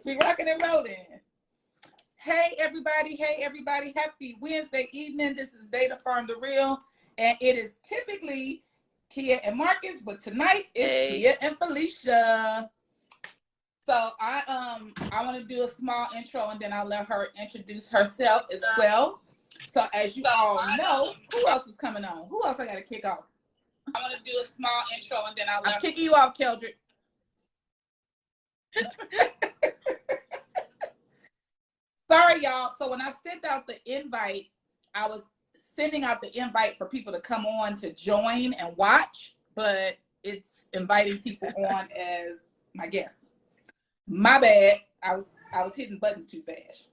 We rocking and rolling. Hey everybody, happy Wednesday evening. This is Data Firm The Real, and it is typically Kia and Marcus, but tonight it's Kia and Felicia. So I want to do a small intro and then I'll let her introduce herself as well. So as you all know, who else is coming on? Who else I gotta kick off? I want to do a small intro and then I'm kicking you off, Keldrick. Sorry, y'all. So when I sent out the invite, I was sending out the invite for people to come on to join and watch, but it's inviting people on as my guests. My bad. I was hitting buttons too fast.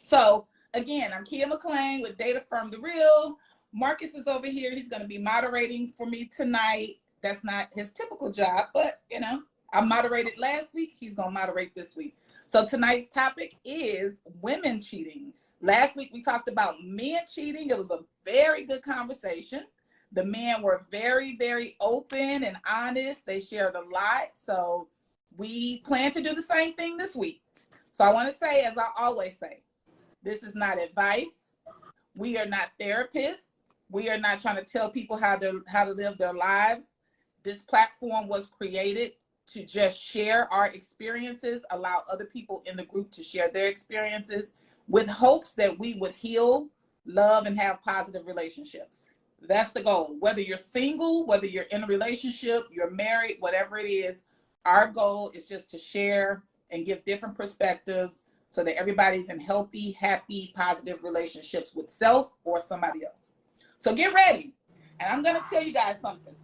So again, I'm Kia McClain with Data Firm The Real. Marcus is over here. He's going to be moderating for me tonight. That's not his typical job, but you know, I moderated last week. He's going to moderate this week. So tonight's topic is women cheating. Last week we talked about men cheating. It was a very good conversation. The men were very, very open and honest. They shared a lot. So we plan to do the same thing this week. So I want to say, as I always say, this is not advice. We are not therapists. We are not trying to tell people how to live their lives. This platform was created to just share our experiences, allow other people in the group to share their experiences with hopes that we would heal, love, and have positive relationships. That's the goal. Whether you're single, whether you're in a relationship, you're married, whatever it is, our goal is just to share and give different perspectives so that everybody's in healthy, happy, positive relationships with self or somebody else. So get ready. And I'm going to tell you guys something.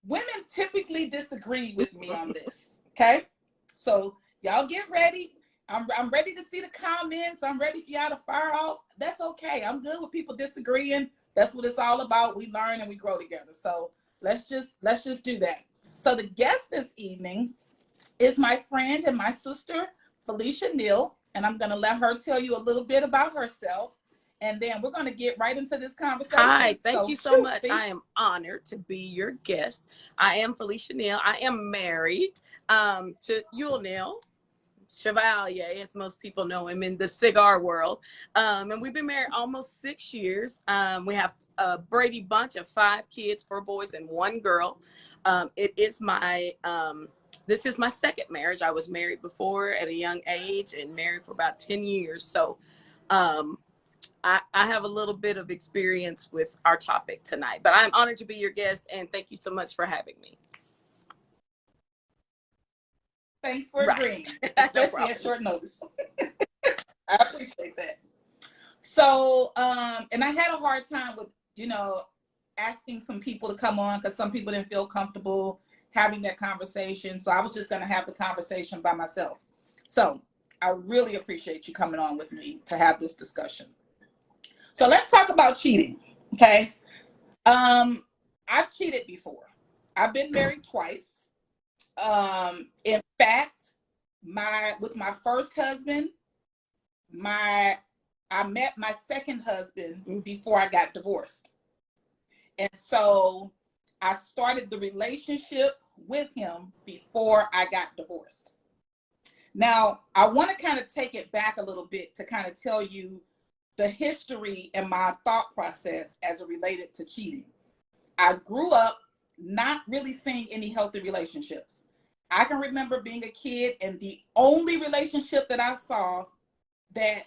Women typically disagree with me on this, okay? So y'all get ready. I'm ready to see the comments. I'm ready for y'all to fire off. That's okay. I'm good with people disagreeing. That's what it's all about. We learn and we grow together. So let's just do that. So the guest this evening is my friend and my sister, Felicia Neal, and I'm going to let her tell you a little bit about herself. And then we're going to get right into this conversation. Hi, thank you so much. I am honored to be your guest. I am Felicia Neal. I am married to Yul Neal Chevalier, as most people know him in the cigar world. And we've been married almost 6 years. We have a Brady bunch of 5 kids, 4 boys and 1 girl. It is this is my second marriage. I was married before at a young age and married for about 10 years. So I have a little bit of experience with our topic tonight, but I'm honored to be your guest, and thank you so much for having me. Thanks for agreeing, especially at short notice. I appreciate that. So, and I had a hard time with, asking some people to come on because some people didn't feel comfortable having that conversation. So I was just going to have the conversation by myself. So I really appreciate you coming on with me to have this discussion. So let's talk about cheating, okay? I've cheated before. I've been married twice. In fact, with my first husband, I met my second husband before I got divorced. And so I started the relationship with him before I got divorced. Now, I want to kind of take it back a little bit to kind of tell you the history and my thought process as it related to cheating. I grew up not really seeing any healthy relationships. I can remember being a kid and the only relationship that I saw that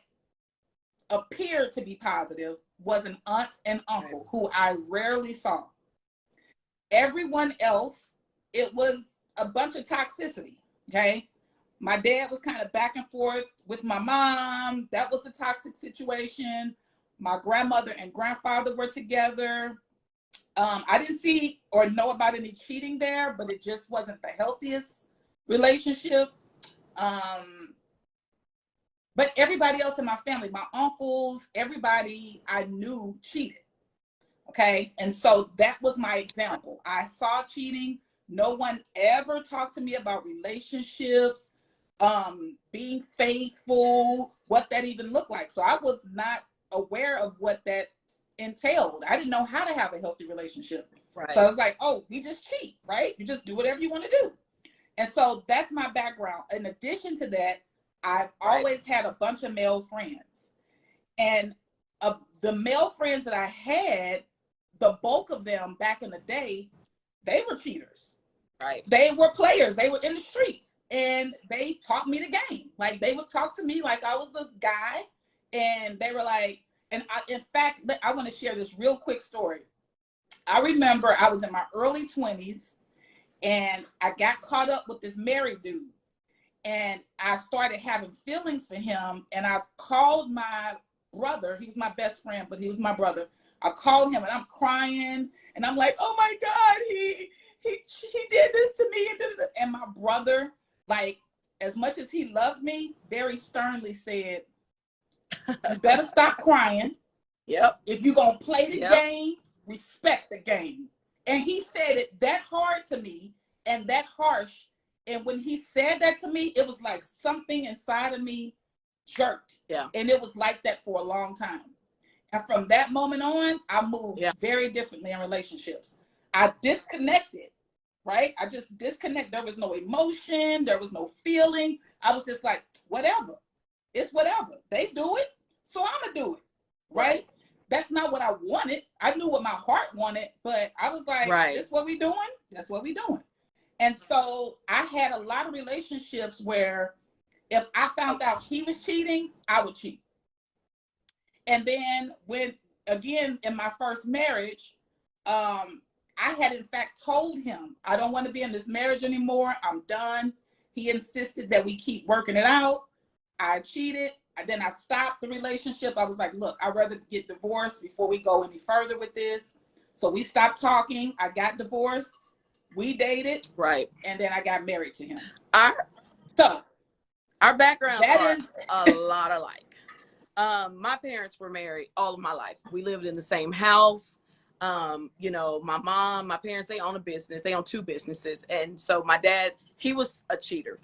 appeared to be positive was an aunt and uncle who I rarely saw. Everyone else, it was a bunch of toxicity, okay? My dad was kind of back and forth with my mom. That was a toxic situation. My grandmother and grandfather were together. I didn't see or know about any cheating there, but it just wasn't the healthiest relationship. But everybody else in my family, my uncles, everybody I knew cheated. Okay. And so that was my example. I saw cheating. No one ever talked to me about relationships, being faithful, what that even looked like. So I was not aware of what that entailed. I didn't know how to have a healthy relationship. Right. So I was like, oh, we just cheat, right? You just do whatever you want to do. And so that's my background. In addition to that, I've always had a bunch of male friends. And the male friends that I had, the bulk of them back in the day, they were cheaters. Right. They were players. They were in the streets. And they taught me the game. Like, they would talk to me like I was a guy. And they were like, in fact, I want to share this real quick story. I remember I was in my early 20s and I got caught up with this married dude. And I started having feelings for him. And I called my brother. He was my best friend, but he was my brother. I called him and I'm crying. And I'm like, oh my God, he did this to me. And my brother, like, as much as he loved me, very sternly said, you better stop crying. Yep. If you're going to play the game, respect the game. And he said it that hard to me and that harsh. And when he said that to me, it was like something inside of me jerked. Yeah. And it was like that for a long time. And from that moment on, I moved very differently in relationships. I disconnected, right? I just disconnected. There was no emotion. There was no feeling. I was just like, whatever. It's whatever. They do it, so I'm going to do it, right? That's not what I wanted. I knew what my heart wanted, but I was like, this what we doing? That's what we doing. And so I had a lot of relationships where if I found out he was cheating, I would cheat. And then when, again, in my first marriage, I had in fact told him, I don't want to be in this marriage anymore. I'm done. He insisted that we keep working it out. I cheated. Then I stopped the relationship. I was like, look, I'd rather get divorced before we go any further with this. So we stopped talking. I got divorced. We dated. Right. And then I got married to him. Our backgrounds are a lot alike. My parents were married all of my life. We lived in the same house. You know, my parents, they own a business. They own 2 businesses. And so my dad, he was a cheater.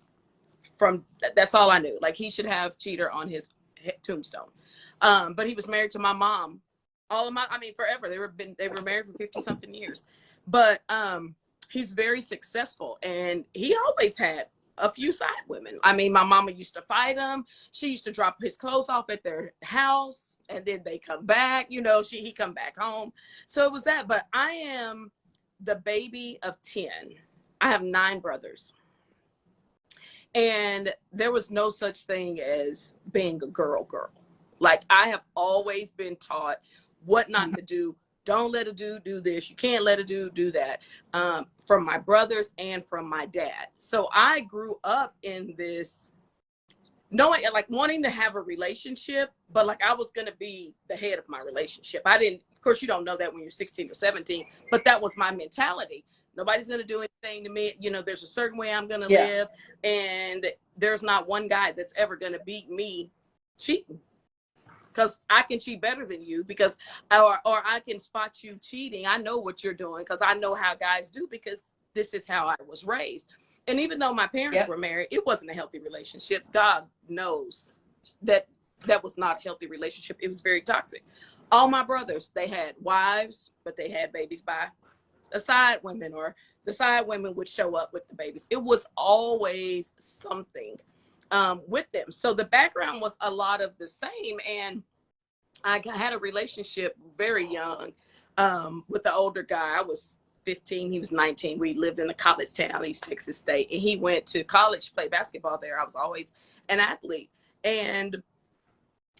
That's all I knew. Like, he should have cheater on his tombstone. But he was married to my mom forever. They were married for 50 something years. But he's very successful, and he always had a few side women. I mean, my mama used to fight him. She used to drop his clothes off at their house, and then they come back, you know, he come back home. So it was that. But I am the baby of 10. I have 9 brothers. And there was no such thing as being a girl. Like, I have always been taught what not to do. Don't let a dude do this. You can't let a dude do that. From my brothers and from my dad. So I grew up in this knowing, like, wanting to have a relationship, but like I was going to be the head of my relationship. Of course, you don't know that when you're 16 or 17, but that was my mentality. Nobody's going to do anything to me. You know, there's a certain way I'm going to live. And there's not one guy that's ever going to beat me cheating. Because I can cheat better than you, because or I can spot you cheating. I know what you're doing because I know how guys do, because this is how I was raised. And even though my parents were married, it wasn't a healthy relationship. God knows that was not a healthy relationship. It was very toxic. All my brothers, they had wives, but they had babies by the side women, or the side women would show up with the babies. It was always something with them. So the background was a lot of the same. And I had a relationship very young with the older guy. I was 15, he was 19. We lived in a college town, East Texas State, and he went to college to play basketball there. I was always an athlete. And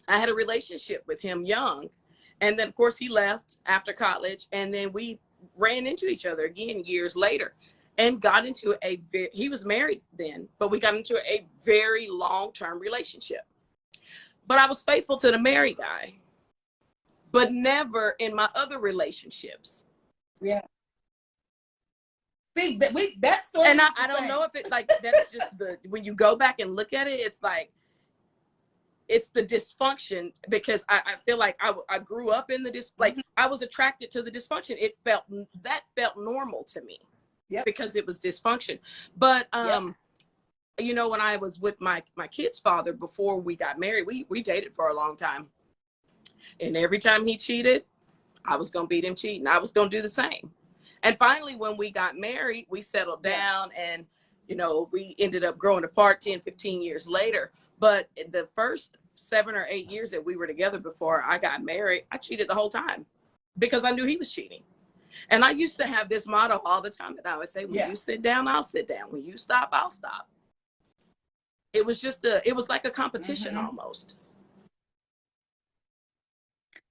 I had a relationship with him young. And then, of course, he left after college. And then we ran into each other again years later. And got into he was married then, but we got into a very long-term relationship. But I was faithful to the married guy, but never in my other relationships. Yeah. See, that story. And I don't know if it, like, that's just when you go back and look at it, it's like, it's the dysfunction, because I feel like I grew up in like, I was attracted to the dysfunction. That felt normal to me. Yep. Because it was dysfunction. But you know, when I was with my kid's father before we got married, we dated for a long time. And every time he cheated, I was gonna beat him cheating. I was gonna do the same. And finally, when we got married, we settled down, and You know, we ended up growing apart 10, 15 years later. But in the first 7 or 8 years that we were together before I got married, I cheated the whole time because I knew he was cheating. And I used to have this motto all the time that I would say, when you sit down, I'll sit down. When you stop, I'll stop. It was just it was like a competition almost.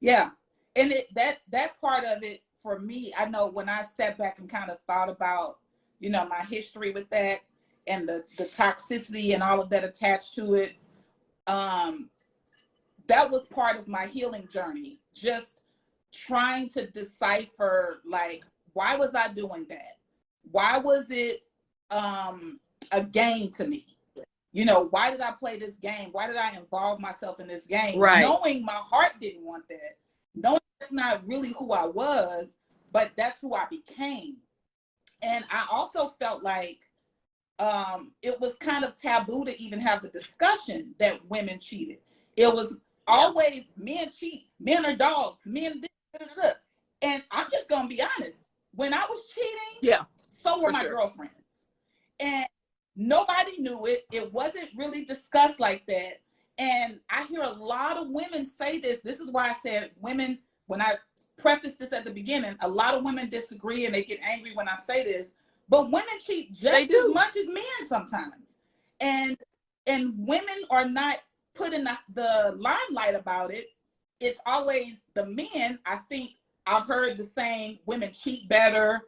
Yeah. And that part of it for me, I know when I sat back and kind of thought about, you know, my history with that and the toxicity and all of that attached to it, that was part of my healing journey. Just trying to decipher, like, why was I doing that? Why was it a game to me? You know, why did I play this game? Why did I involve myself in this game? Right. Knowing my heart didn't want that. Knowing that's not really who I was, but that's who I became. And I also felt like it was kind of taboo to even have the discussion that women cheated. It was always men cheat, men are dogs, men this, da, da, da. And I'm just gonna be honest. When I was cheating, so were my girlfriends. And nobody knew it. It wasn't really discussed like that. And I hear a lot of women say this. This is why I said women, when I prefaced this at the beginning, a lot of women disagree and they get angry when I say this. But women cheat just as much as men sometimes. And women are not put in the limelight about it. It's always the men. I think I've heard the saying, women cheat better.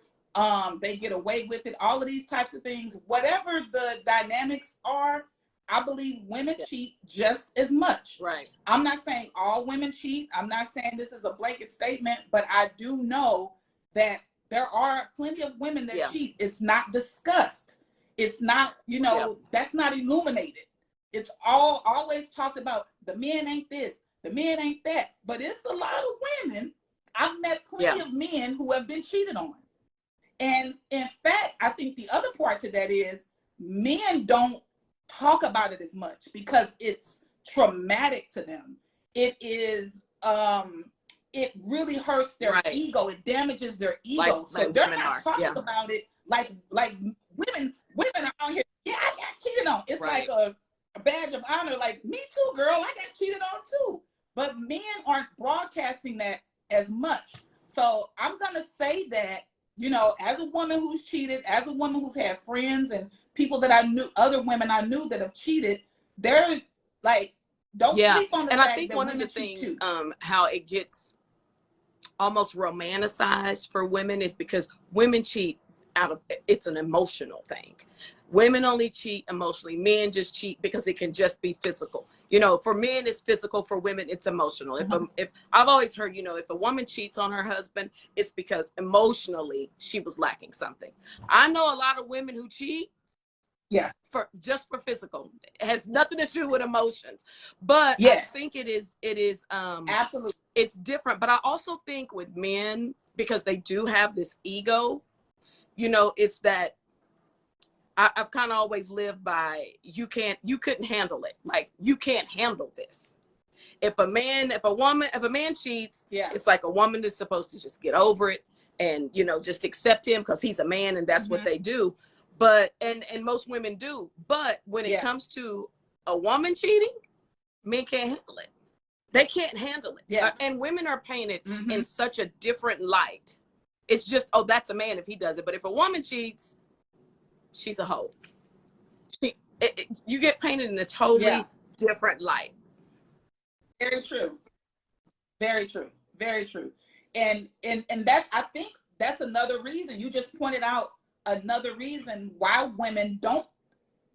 They get away with it. All of these types of things, whatever the dynamics are, I believe women cheat just as much. Right. I'm not saying all women cheat. I'm not saying this is a blanket statement, but I do know that there are plenty of women that cheat. It's not discussed. It's not, you know, that's not illuminated. It's always talked about. The men ain't this, the men ain't that. But it's a lot of women. I've met plenty of men who have been cheated on. And in fact, I think the other part to that is men don't talk about it as much because it's traumatic to them. It is, it really hurts their ego. It damages their ego. So they're not talking about it like women are out here. Yeah, I got cheated on. It's like a badge of honor. Like, me too, girl. I got cheated on too. But men aren't broadcasting that as much. So I'm gonna say that, you know, as a woman who's cheated, as a woman who's had friends and people that I knew, other women I knew that have cheated, they're like, don't sleep on the and fact I think that one of the things, how it gets almost romanticized for women is because women cheat out of, it's an emotional thing. Women only cheat emotionally. Men just cheat because it can just be physical. You know, for men it's physical, for women it's emotional. If I've always heard, you know, if a woman cheats on her husband, it's because emotionally she was lacking something. I know a lot of women who cheat for physical. It has nothing to do with emotions. But I think it is absolutely, it's different. But I also think with men, because they do have this ego, you know, it's that I've kind of always lived by, you couldn't handle it. Like, you can't handle this. If a man cheats, it's like a woman is supposed to just get over it and, you know, just accept him because he's a man and that's what they do. But, and most women do. But when it comes to a woman cheating, men can't handle it. They can't handle it. And women are painted in such a different light. It's just, oh, that's a man if he does it. But if a woman cheats, she's a hoe. You get painted in a totally different light. Very true. Very true. Very true. And that's, I think that's another reason. You just pointed out another reason why women don't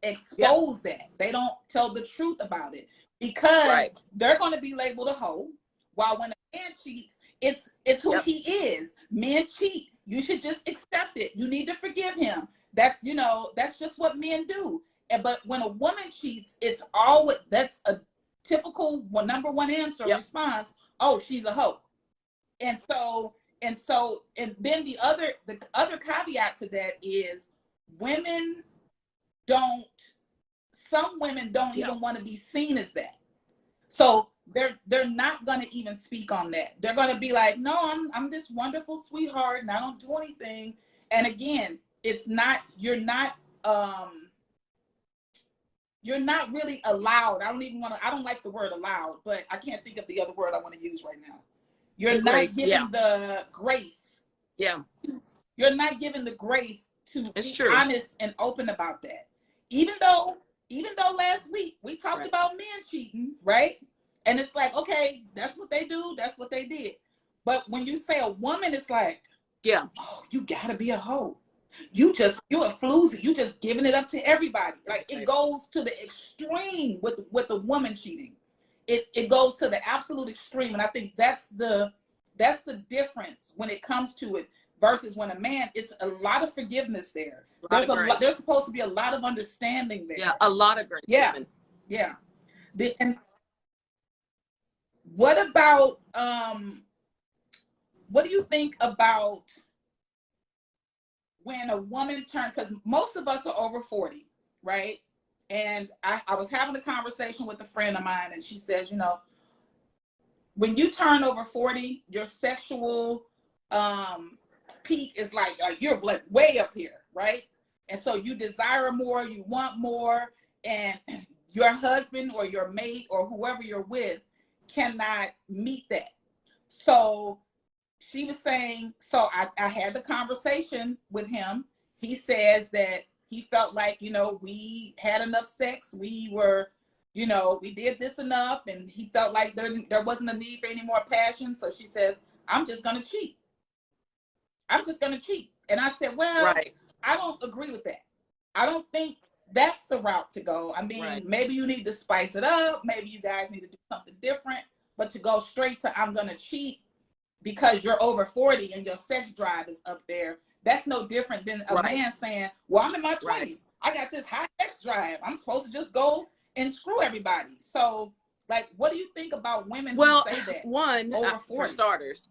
expose that. They don't tell the truth about it because they're going to be labeled a hoe. While when a man cheats, it's who he is. Men cheat. You should just accept it. You need to forgive him. That's, you know, that's just what men do. But when a woman cheats, it's always, that's a typical number one answer response. Oh, she's a hoe. And then the other caveat to that is some women don't even want to be seen as that. So they're not going to even speak on that. They're going to be like, no, I'm this wonderful sweetheart and I don't do anything. And again, you're not you're not really allowed. I don't like the word allowed, but I can't think of the other word I want to use right now. You're not given the grace. Yeah. You're not given the grace to be honest and open about that. Even though last week we talked about men cheating, right? And it's like, okay, that's what they do. That's what they did. But when you say a woman, it's like, oh, you gotta be a hoe. You're a floozy. You just giving it up to everybody. Like it goes to the extreme with the woman cheating. It goes to the absolute extreme, and I think that's the difference when it comes to it versus when a man. It's a lot of forgiveness there. There's supposed to be a lot of understanding there. Yeah, a lot of grace. Yeah, yeah. And what about what do you think about when a woman turns, because most of us are over 40, right? And I was having a conversation with a friend of mine, and she says, when you turn over 40, your sexual peak is like you're like way up here, right? And so you desire more, you want more, and your husband or your mate or whoever you're with cannot meet that. So she was saying, so I had the conversation with him. He says that he felt like, we had enough sex. We were, we did this enough. And he felt like there wasn't a need for any more passion. So she says, I'm just going to cheat. I'm just going to cheat. And I said, well, I don't agree with that. I don't think that's the route to go. I mean, maybe you need to spice it up. Maybe you guys need to do something different. But to go straight to I'm going to cheat because you're over 40 and your sex drive is up there, that's no different than a man saying, well, I'm in my 20s. I got this high sex drive. I'm supposed to just go and screw everybody. So, like, what do you think about women who say that? One, for starters,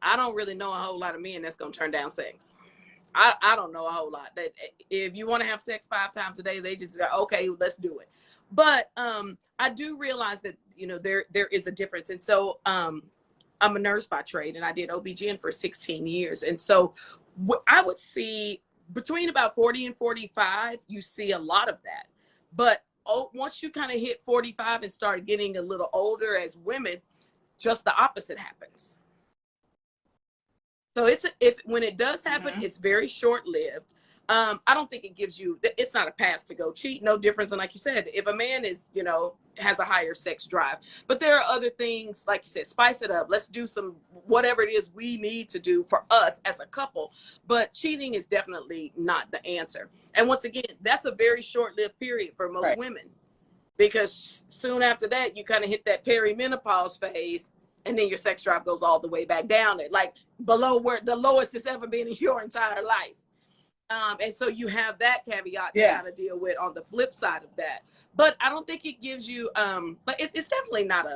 I don't really know a whole lot of men that's going to turn down sex. I don't know a whole lot. That if you want to have sex 5 times a day, they just go, okay, let's do it. But I do realize that, there is a difference. And so I'm a nurse by trade, and I did OB-GYN for 16 years. And so I would see between about 40 and 45, you see a lot of that. But once you kind of hit 45 and start getting a little older as women, just the opposite happens. So when it does happen, it's very short-lived. I don't think it gives you, it's not a pass to go cheat. No difference than, like you said, if a man is, has a higher sex drive. But there are other things, like you said, spice it up. Let's do some, whatever it is we need to do for us as a couple. But cheating is definitely not the answer. And once again, that's a very short-lived period for most women. Because soon after that, you kind of hit that perimenopause phase. And then your sex drive goes all the way back down, like below where the lowest it's ever been in your entire life. And so you have that caveat to kind of deal with on the flip side of that. But I don't think it gives you, but it's definitely not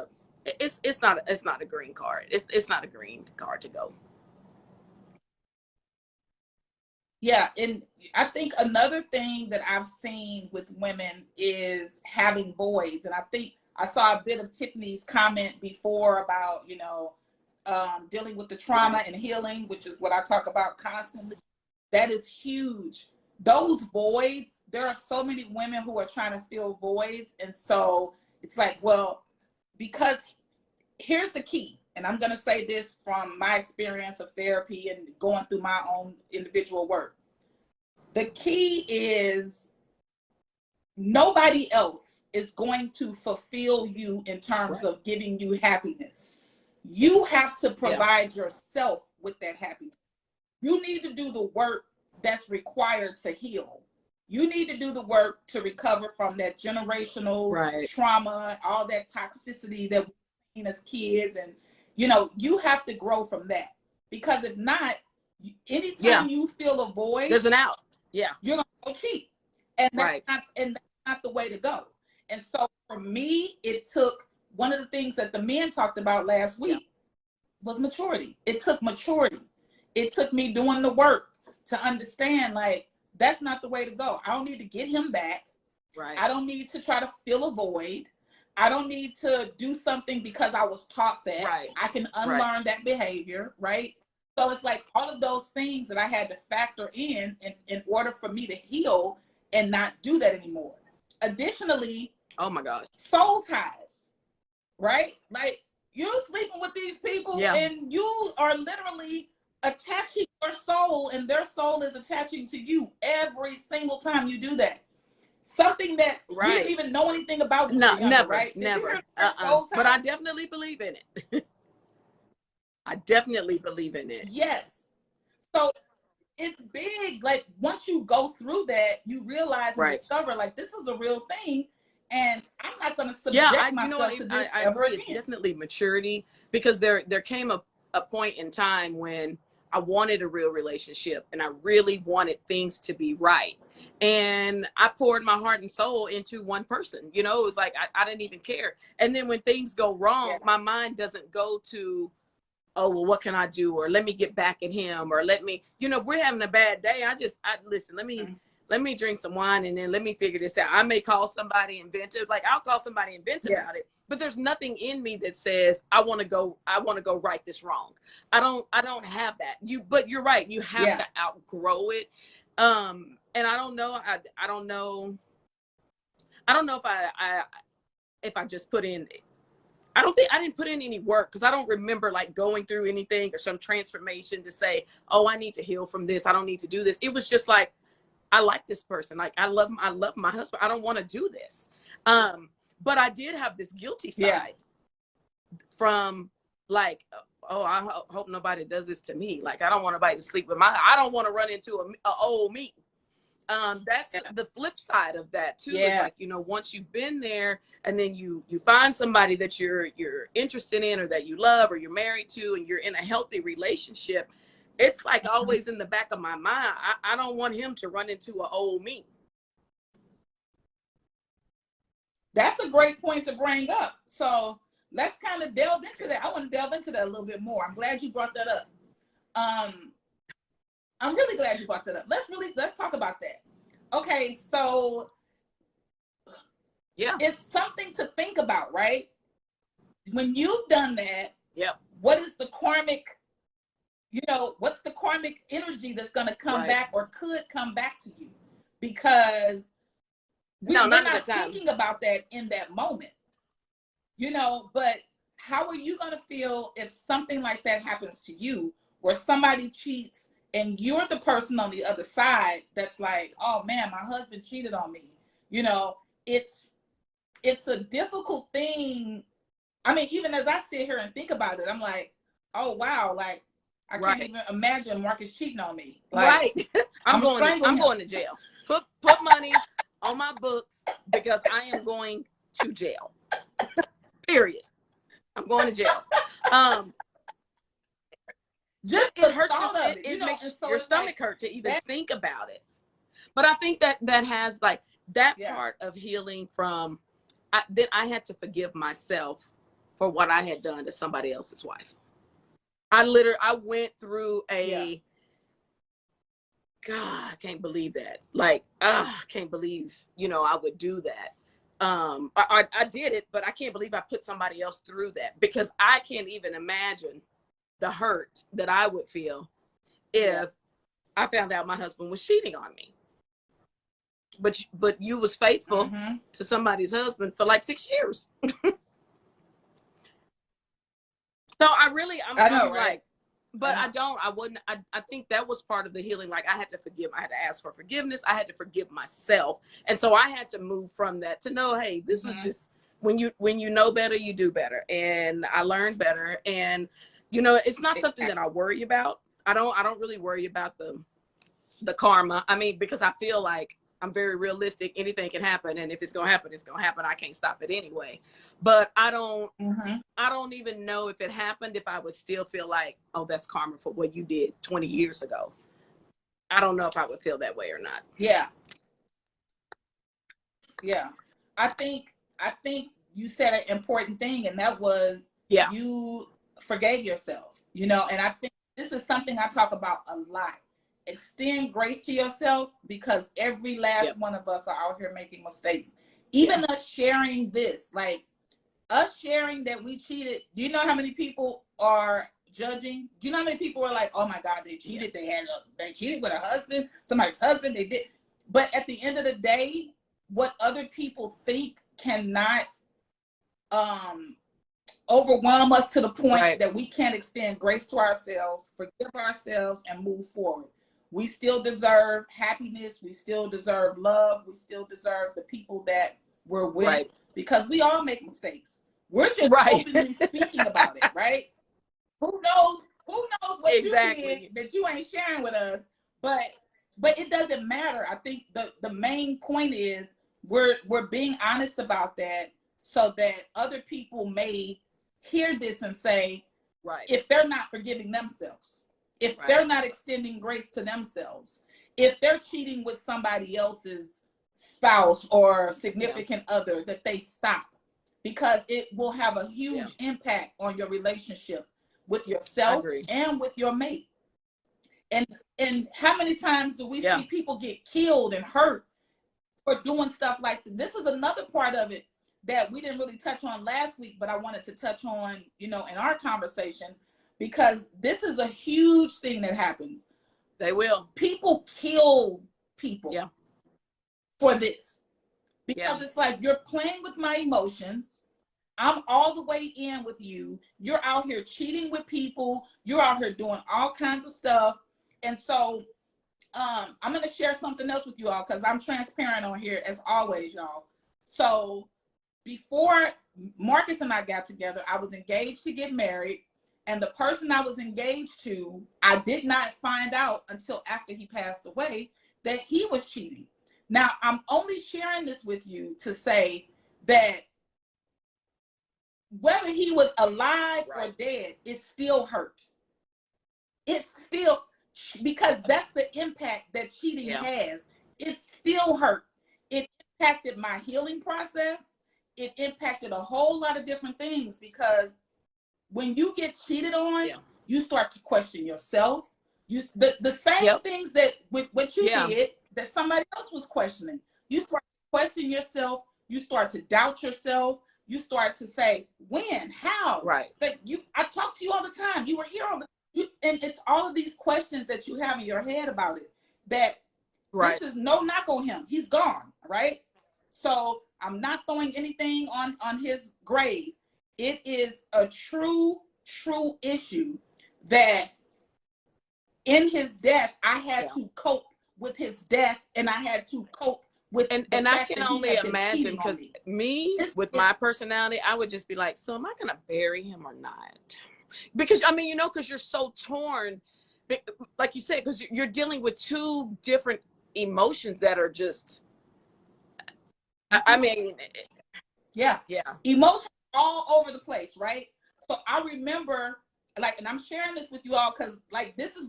it's not a green card. It's not a green card to go. Yeah. And I think another thing that I've seen with women is having voids. And I think I saw a bit of Tiffany's comment before about, dealing with the trauma and healing, which is what I talk about constantly. That is huge. Those voids, there are so many women who are trying to fill voids. And so it's like, well, because here's the key. And I'm going to say this from my experience of therapy and going through my own individual work. The key is nobody else is going to fulfill you in terms of giving you happiness. You have to provide yourself with that happiness. You need to do the work that's required to heal. You need to do the work to recover from that generational trauma, all that toxicity that we've seen as kids. And, you have to grow from that. Because if not, anytime you feel a void, there's an out. Yeah. You're going to go cheat. And that's not the way to go. And so for me, it took one of the things that the men talked about last week was maturity. It took maturity. It took me doing the work to understand, like, that's not the way to go. I don't need to get him back. I don't need to try to fill a void. I don't need to do something because I was taught that. I can unlearn that behavior, right? So it's like all of those things that I had to factor in order for me to heal and not do that anymore. Additionally, oh my gosh, soul ties, right? Like you sleeping with these people and you are literally attaching your soul, and their soul is attaching to you every single time you do that. Something that you didn't even know anything about. No, never, right? never. But I definitely believe in it. I definitely believe in it. Yes. So it's big. Like once you go through that, you realize and discover like this is a real thing, and I'm not going to subject myself to this ever again. It's definitely maturity, because there came a point in time when I wanted a real relationship and I really wanted things to be right. And I poured my heart and soul into one person. You know, it was like I didn't even care. And then when things go wrong, my mind doesn't go to, oh, well, what can I do? Or let me get back at him, or let me, you know, if we're having a bad day, I listen, let me drink some wine and then let me figure this out. I may call somebody inventive. Like I'll call somebody inventive about it, but there's nothing in me that says, I want to go right this wrong. I don't have that. But you're right. You have to outgrow it. And I don't know. I don't know if I just put in, I didn't put in any work, because I don't remember like going through anything or some transformation to say, oh, I need to heal from this. I don't need to do this. It was just like, I like this person. Like I love my husband. I don't want to do this. But I did have this guilty side from like, oh, I hope nobody does this to me. Like I don't want nobody to sleep with I don't want to run into a old me. That's the flip side of that too. It's like, you know, once you've been there and then you find somebody that you're interested in, or that you love, or you're married to, and you're in a healthy relationship, it's like always in the back of my mind, I don't want him to run into an old me. That's a great point to bring up. So let's kind of delve into that. I want to delve into that a little bit more. I'm glad you brought that up. I'm really glad you brought that up. Let's talk about that. Okay, so it's something to think about, right? When you've done that, what is the karmic, you know, what's the karmic energy that's going to come back or could come back to you? Because we're not thinking about that in that moment, you know, but how are you going to feel if something like that happens to you, where somebody cheats and you're the person on the other side that's like, oh man, my husband cheated on me. You know, it's a difficult thing. I mean, even as I sit here and think about it, I'm like, oh wow, like I can't even imagine Marcus cheating on me. Like, I'm going to jail. Put money on my books, because I am going to jail. Period. I'm going to jail. Just it hurts it makes your stomach hurt to even think about it. But I think that has like that part of healing from then I had to forgive myself for what I had done to somebody else's wife. I went through a God, I can't believe that. Like, I can't believe, you know, I would do that. I did it, but I can't believe I put somebody else through that, because I can't even imagine the hurt that I would feel if I found out my husband was cheating on me. But you was faithful to somebody's husband for like 6 years. So I'm know, like, but I wouldn't, I think that was part of the healing. Like I had to ask for forgiveness. I had to forgive myself. And so I had to move from that to know, hey, this was just, when you know better, you do better. And I learned better. And, you know, it's not something that I worry about. I don't really worry about the karma. I mean, because I feel like I'm very realistic. Anything can happen. And if it's going to happen, it's going to happen. I can't stop it anyway. But I don't even know if it happened, if I would still feel like, oh, that's karma for what you did 20 years ago. I don't know if I would feel that way or not. Yeah. Yeah. I think you said an important thing, and that was you forgave yourself, you know, and I think this is something I talk about a lot. Extend grace to yourself, because every last one of us are out here making mistakes. Even us sharing this, like us sharing that we cheated. Do you know how many people are judging. Do you know how many people were like, oh my God, they cheated. They cheated with a husband, somebody's husband. They did. But at the end of the day, what other people think cannot overwhelm us to the point that we can't extend grace to ourselves, forgive ourselves, and move forward. We still deserve happiness. We still deserve love. We still deserve the people that we're with, because we all make mistakes. We're just openly speaking about it, right? Who knows what you did that you ain't sharing with us, but it doesn't matter. I think the main point is we're being honest about that, so that other people may hear this and say, if they're not forgiving themselves, if they're not extending grace to themselves, if they're cheating with somebody else's spouse or significant other, that they stop, because it will have a huge impact on your relationship with yourself and with your mate. And how many times do we see people get killed and hurt for doing stuff like this? This is another part of it that we didn't really touch on last week, but I wanted to touch on, in our conversation, because this is a huge thing that happens. They will. People kill people for this, because it's like, you're playing with my emotions. I'm all the way in with you. You're out here cheating with people. You're out here doing all kinds of stuff. And so I'm going to share something else with you all, because I'm transparent on here as always, y'all. So before Marcus and I got together, I was engaged to get married. And the person I was engaged to, I did not find out until after he passed away that he was cheating. Now, I'm only sharing this with you to say that whether he was alive or dead, it still hurt. It's still, because that's the impact that cheating has. It still hurt. It impacted my healing process. It impacted a whole lot of different things, because when you get cheated on, you start to question yourself. The same things that with what you did that somebody else was questioning. You start to question yourself. You start to doubt yourself. You start to say, when, how? That I talk to you all the time. You were here all the time. And it's all of these questions that you have in your head about it. That this is no knock on him. He's gone, right? So I'm not throwing anything on his grave. It is a true issue that in his death, I had to cope with his death, and I had to cope with and I can only imagine, because with my personality, I would just be like, so am I gonna bury him or not? Because I mean, because you're so torn, like you said, because you're dealing with two different emotions that are just, I mean, emotions all over the place, right? So I remember, and I'm sharing this with you all because, this is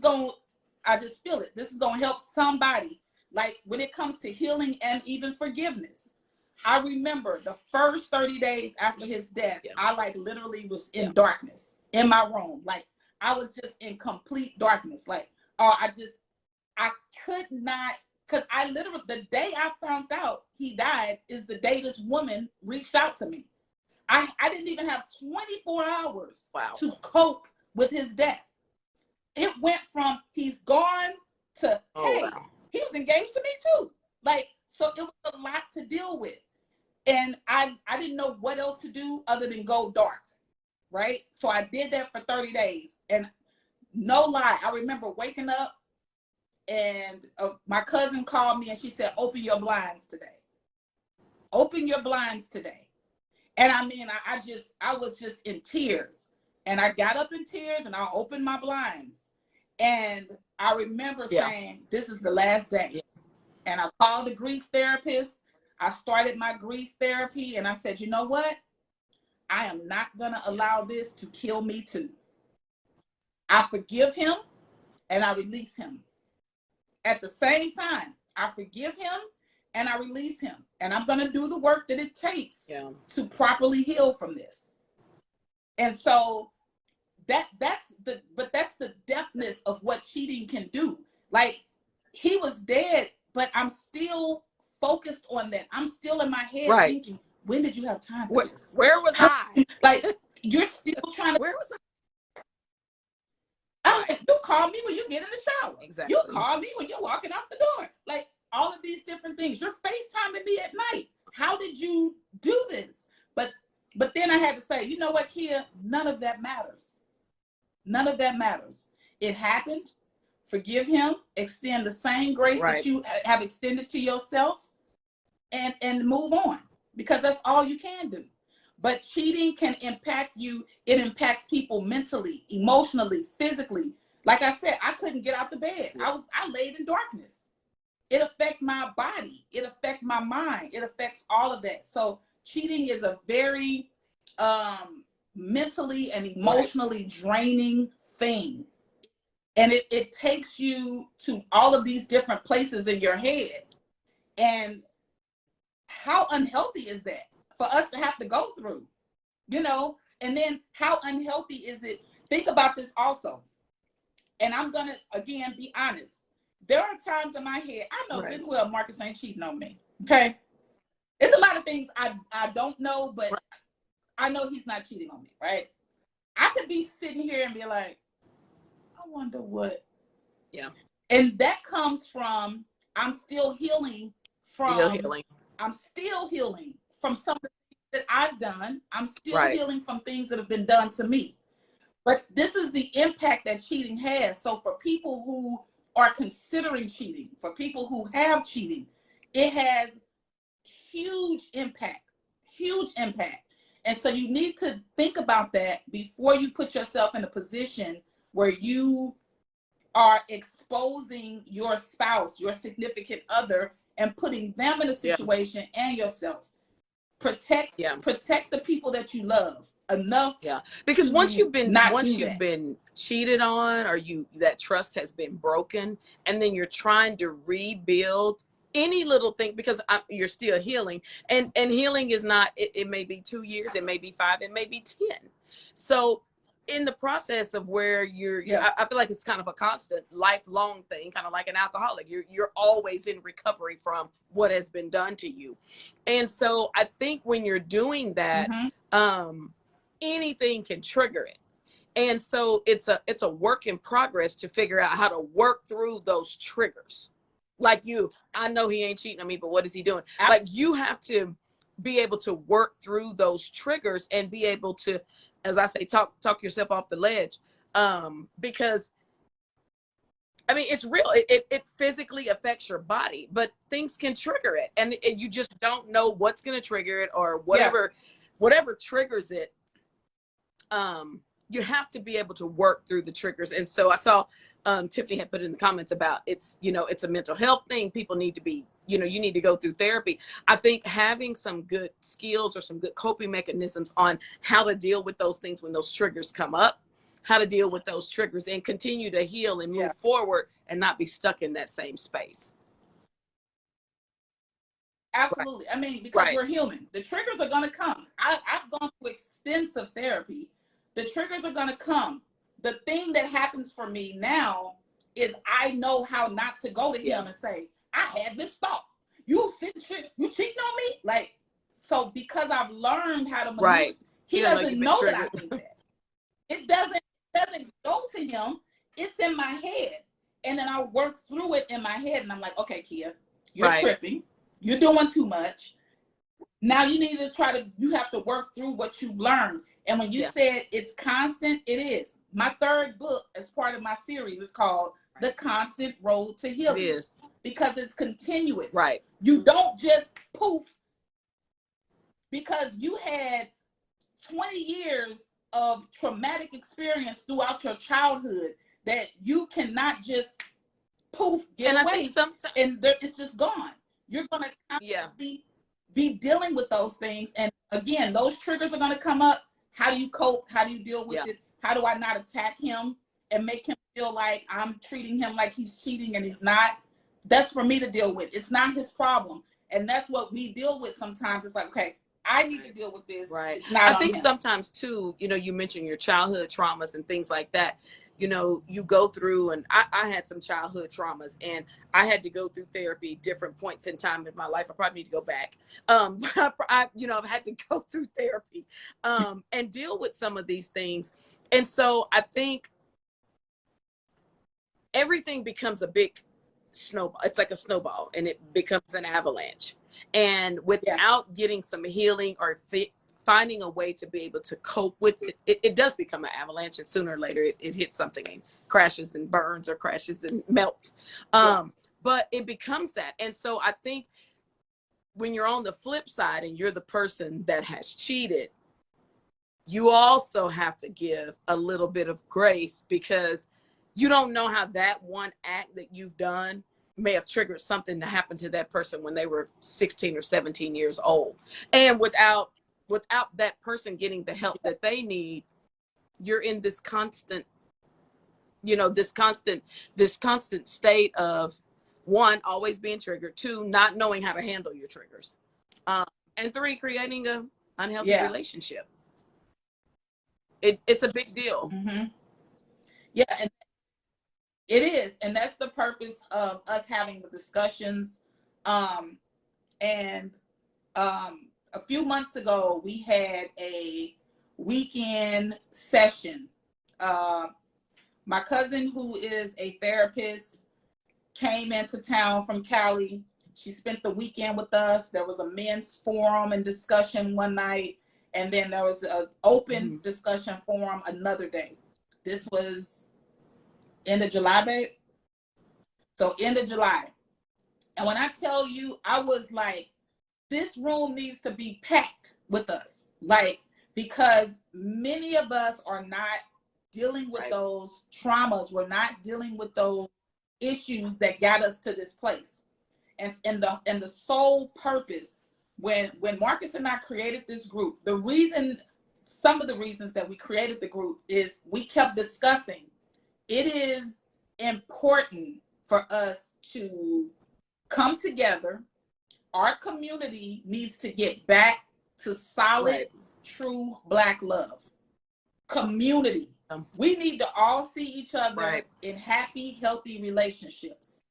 I just feel it. This is going to help somebody, when it comes to healing and even forgiveness. I remember the first 30 days after his death, I literally was in darkness in my room. I was just in complete darkness. I could not, because I literally, the day I found out he died is the day this woman reached out to me. I didn't even have 24 hours to cope with his death. It went from he's gone to, he was engaged to me too. So it was a lot to deal with. And I didn't know what else to do other than go dark, right? So I did that for 30 days. And no lie, I remember waking up and my cousin called me and she said, open your blinds today. Open your blinds today. And I mean, I was just in tears. And I got up in tears and I opened my blinds. And I remember saying, this is the last day. And I called a grief therapist. I started my grief therapy. And I said, you know what? I am not going to allow this to kill me too. I forgive him and I release him. At the same time, I forgive him and I release him. And I'm going to do the work that it takes to properly heal from this. And so that's the depthness of what cheating can do. He was dead, but I'm still focused on that. I'm still in my head thinking, when did you have time for this? Where was I? You're still trying to. Where was I? I'm like, you call me when you get in the shower. Exactly. You call me when you're walking out the door. Like all of these different things. You're FaceTiming me at night. How did you do this? But then I had to say, you know what, Kia? None of that matters. None of that matters. It happened. Forgive him. Extend the same grace that you have extended to yourself, and move on, because that's all you can do. But cheating can impact you. It impacts people mentally, emotionally, physically. Like I said, I couldn't get out the bed. I laid in darkness. It affects my body. It affects my mind. It affects all of that. So cheating is a very mentally and emotionally draining thing. And it takes you to all of these different places in your head. And how unhealthy is that for us to have to go through? You know, and then how unhealthy is it? Think about this also. And I'm going to, again, be honest. There are times in my head, I know good and well Marcus ain't cheating on me. Okay. It's a lot of things I don't know, but I know he's not cheating on me, right? I could be sitting here and be like, I wonder what. Yeah. And that comes from, I'm still healing from, I'm still healing from some of the things that I've done. I'm still healing from things that have been done to me. But this is the impact that cheating has. So for people who are considering cheating, for people who have cheating, it has huge impact, huge impact. And so you need to think about that before you put yourself in a position where you are exposing your spouse, your significant other, and putting them in a situation and yourself. Protect the people that you love enough. Yeah, because once you've been cheated on, or that trust has been broken, and then you're trying to rebuild any little thing, because you're still healing, and healing is not, it may be 2 years, it may be 5, it may be 10. So in the process of where I feel like it's kind of a constant lifelong thing, kind of like an alcoholic. You're always in recovery from what has been done to you. And so I think when you're doing that, anything can trigger it. And so it's a work in progress to figure out how to work through those triggers. Like I know he ain't cheating on me, but what is he doing? Like, you have to be able to work through those triggers and be able to, as I say, talk yourself off the ledge. Because I mean, it's real. It physically affects your body, but things can trigger it, and you just don't know what's going to trigger it, or whatever triggers it. You have to be able to work through the triggers. And so I saw Tiffany had put in the comments about it's a mental health thing. People need to be, you need to go through therapy. I think having some good skills or some good coping mechanisms on how to deal with those things when those triggers come up, how to deal with those triggers and continue to heal and move forward and not be stuck in that same space. Absolutely. I mean, because we're human. The triggers are going to come. I've gone through extensive therapy. The triggers are going to come. The thing that happens for me now is I know how not to go to him and say, I had this thought. You cheating on me? Like, so because I've learned how to maneuver, he doesn't know that I think that. It doesn't go to him. It's in my head. And then I work through it in my head, and I'm like, okay, Kia, you're tripping. You're doing too much. Now you need to you have to work through what you've learned. And when you said it's constant, it is. My third book as part of my series is called The Constant Road to Healing. It is. Because it's continuous. Right. You don't just poof, because you had 20 years of traumatic experience throughout your childhood that you cannot just poof, get away. I think sometimes, and it's just gone. You're going to constantly be dealing with those things. And again, those triggers are going to come up. How do you cope? How do you deal with it? How do I not attack him and make him feel like I'm treating him like he's cheating and he's not? That's for me to deal with. It's not his problem. And that's what we deal with sometimes. It's like, okay, I need to deal with this. Right. It's not I think him. Sometimes too, you mentioned your childhood traumas and things like that. You go through, and I had some childhood traumas, and I had to go through therapy different points in time in my life. I probably need to go back. I've had to go through therapy and deal with some of these things. And so I think everything becomes a big snowball. It's like a snowball, and it becomes an avalanche. And without getting some healing or finding a way to be able to cope with it, it does become an avalanche, and sooner or later it hits something and crashes and burns, or crashes and melts. But it becomes that. And so I think when you're on the flip side and you're the person that has cheated, you also have to give a little bit of grace, because you don't know how that one act that you've done may have triggered something to happen to that person when they were 16 or 17 years old. And without that person getting the help that they need, you're in this constant, this constant state of, one, always being triggered, two, not knowing how to handle your triggers, and three, creating a unhealthy relationship. It's a big deal. Yeah, and it is, and that's the purpose of us having the discussions. And a few months ago, we had a weekend session. My cousin, who is a therapist, came into town from Cali. She spent the weekend with us. There was a men's forum and discussion one night, and then there was an open discussion forum another day. This was end of July, babe. So end of July. And when I tell you, I was like, this room needs to be packed with us. Like, because many of us are not dealing with those traumas. We're not dealing with those issues that got us to this place. And the sole purpose, when Marcus and I created this group, some of the reasons that we created the group is we kept discussing, it is important for us to come together. Our community needs to get back to solid, true Black love. Community. We need to all see each other in happy, healthy relationships.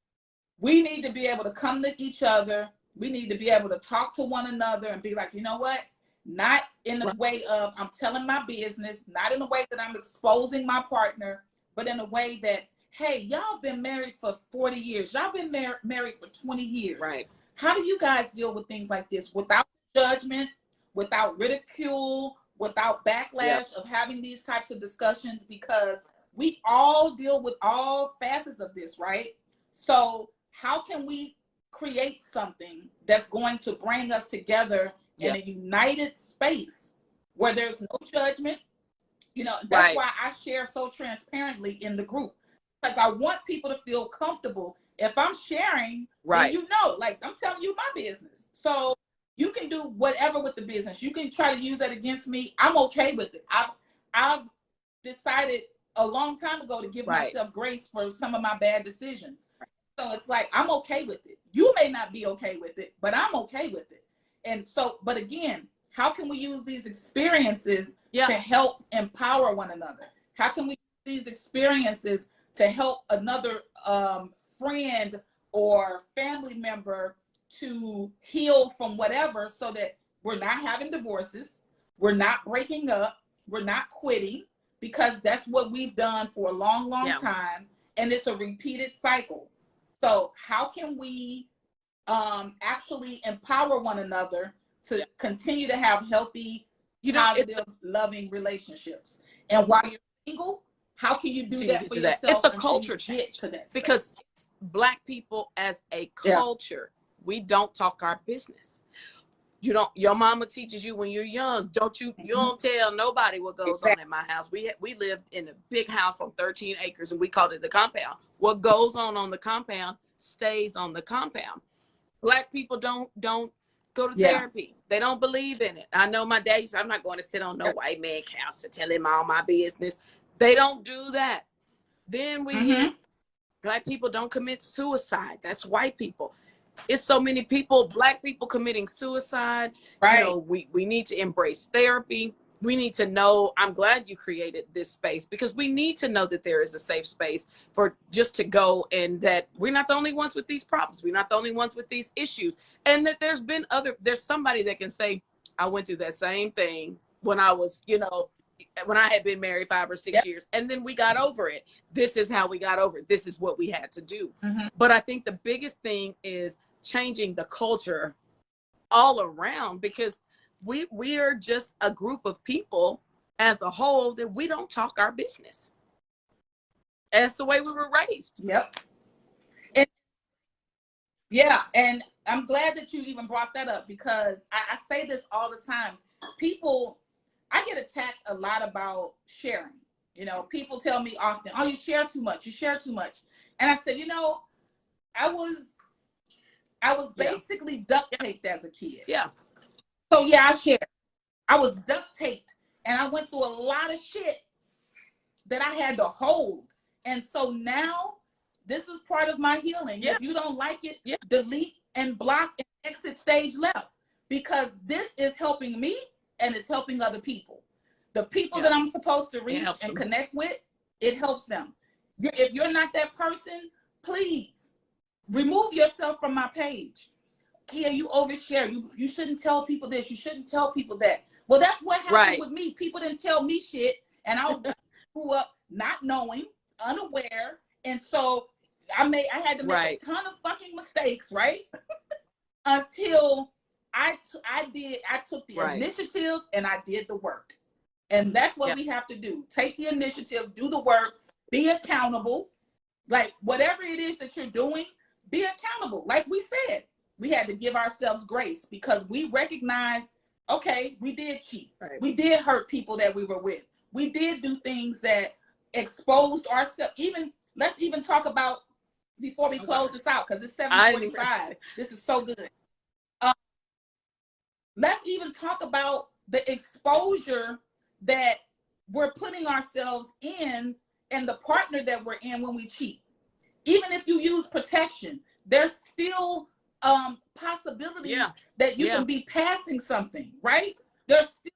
We need to be able to come to each other. We need to be able to talk to one another and be like, you know what? Not in the way of I'm telling my business, not in the way that I'm exposing my partner, but in a way that, hey, y'all been married for 40 years. Y'all been married for 20 years. Right. How do you guys deal with things like this without judgment, without ridicule, without backlash of having these types of discussions? Because we all deal with all facets of this, right? So how can we create something that's going to bring us together in a united space where there's no judgment? That's why I share so transparently in the group, because I want people to feel comfortable. If I'm sharing, then like I'm telling you my business. So you can do whatever with the business. You can try to use that against me. I'm okay with it. I've decided a long time ago to give myself grace for some of my bad decisions. So it's like, I'm okay with it. You may not be okay with it, but I'm okay with it. And so, but again, how can we use these experiences to help empower one another? How can we use these experiences to help another friend or family member to heal from whatever, so that we're not having divorces, we're not breaking up, we're not quitting, because that's what we've done for a long, long time, and it's a repeated cycle. So how can we actually empower one another to continue to have healthy, positive, loving relationships? And while you're single, how can you do that for yourself? It's a culture change, because Black people as a culture, we don't talk our business. Your mama teaches you when you're young, you don't tell nobody what goes on in my house. We lived in a big house on 13 acres, and we called it the compound. What goes on the compound stays on the compound. Black people don't go to therapy. They don't believe in it. I know my dad used to, I'm not going to sit on no white man couch to tell him all my business. They don't do that. Then we hit Black people don't commit suicide. That's white people. It's so many people, Black people committing suicide. Right. We need to embrace therapy. We need to know, I'm glad you created this space, because we need to know that there is a safe space for just to go, and that we're not the only ones with these problems. We're not the only ones with these issues. And that there's somebody that can say, I went through that same thing when I was, when I had been married 5 or 6 years, and then we got over it. This is how we got over it. This is what we had to do. But I think the biggest thing is changing the culture all around, because we are just a group of people as a whole that we don't talk our business. That's the way we were raised. Yep. And yeah, and I'm glad that you even brought that up, because I say this all the time. I get attacked a lot about sharing. You know, people tell me often, oh, you share too much, you share too much. And I said, you know, I was basically duct taped as a kid. Yeah. So yeah, I shared. I was duct taped, and I went through a lot of shit that I had to hold. And so now this is part of my healing. If you don't like it, delete and block and exit stage left, because this is helping me and it's helping other people. The people that I'm supposed to reach and connect with, it helps them. If you're not that person, please remove yourself from my page. Kia, you overshare. You shouldn't tell people this. You shouldn't tell people that. Well, that's what happened with me. People didn't tell me shit, and I grew up not knowing, unaware, and so I had to make a ton of fucking mistakes, right? Until I took the initiative and I did the work. And that's what we have to do. Take the initiative, do the work, be accountable. Like whatever it is that you're doing, be accountable. Like we said, we had to give ourselves grace, because we recognize, okay, we did cheat. We did hurt people that we were with. We did do things that exposed ourselves. Let's even talk about, before we close this out, because it's 7:45. This is so good. Let's even talk about the exposure that we're putting ourselves in, and the partner that we're in when we cheat. Even if you use protection, there's still possibilities that you can be passing something, right? There's still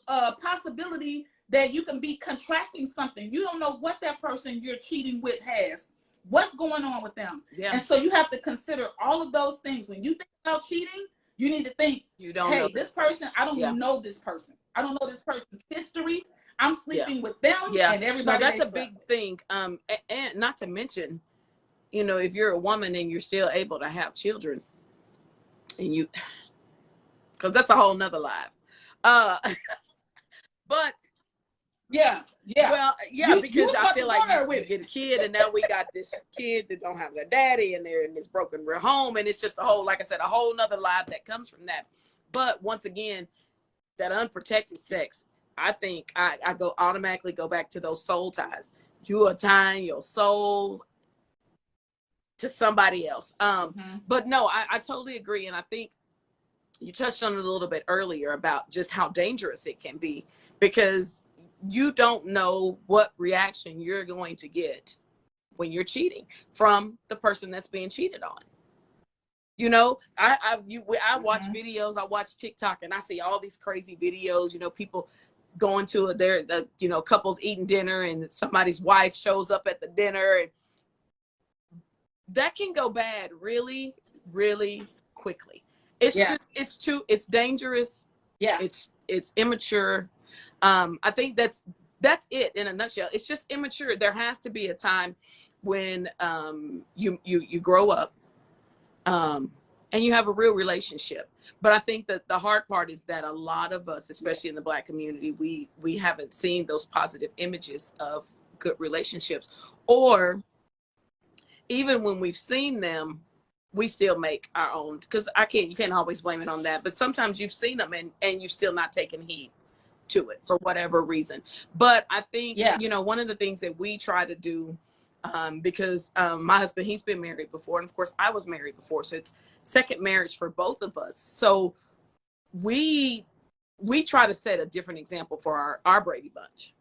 a possibility that you can be contracting something. You don't know what that person you're cheating with has. What's going on with them? And so you have to consider all of those things. When you think about cheating, you need to think, hey, this person, I don't even know this person. I don't know this person's history. I'm sleeping with them and everybody. No, that's a big thing. And not to mention, you know, if you're a woman and you're still able to have children, and because that's a whole nother life. But because I feel like you get a kid, and now we got this kid that don't have their daddy, and they're in this broken home, and it's just a whole, like I said, a whole nother life that comes from that. But once again, that unprotected sex, I think I automatically go back to those soul ties. You are tying your soul to somebody else. But no, I totally agree. And I think you touched on it a little bit earlier about just how dangerous it can be, because you don't know what reaction you're going to get when you're cheating from the person that's being cheated on. You know, I watch videos, I watch TikTok, and I see all these crazy videos, you know, people going to couples eating dinner, and somebody's wife shows up at the dinner, and that can go bad really, really quickly. It's just, it's dangerous. Yeah. It's immature. I think that's it in a nutshell. It's just immature. There has to be a time when you grow up and you have a real relationship. But I think that the hard part is that a lot of us, especially in the Black community, we haven't seen those positive images of good relationships, or even when we've seen them, we still make our own, because you can't always blame it on that. But sometimes you've seen them and you're still not taking heed to it for whatever reason. But I think, you know, one of the things that we try to do, because my husband, he's been married before, and of course I was married before, so it's second marriage for both of us. So we try to set a different example for our Brady Bunch.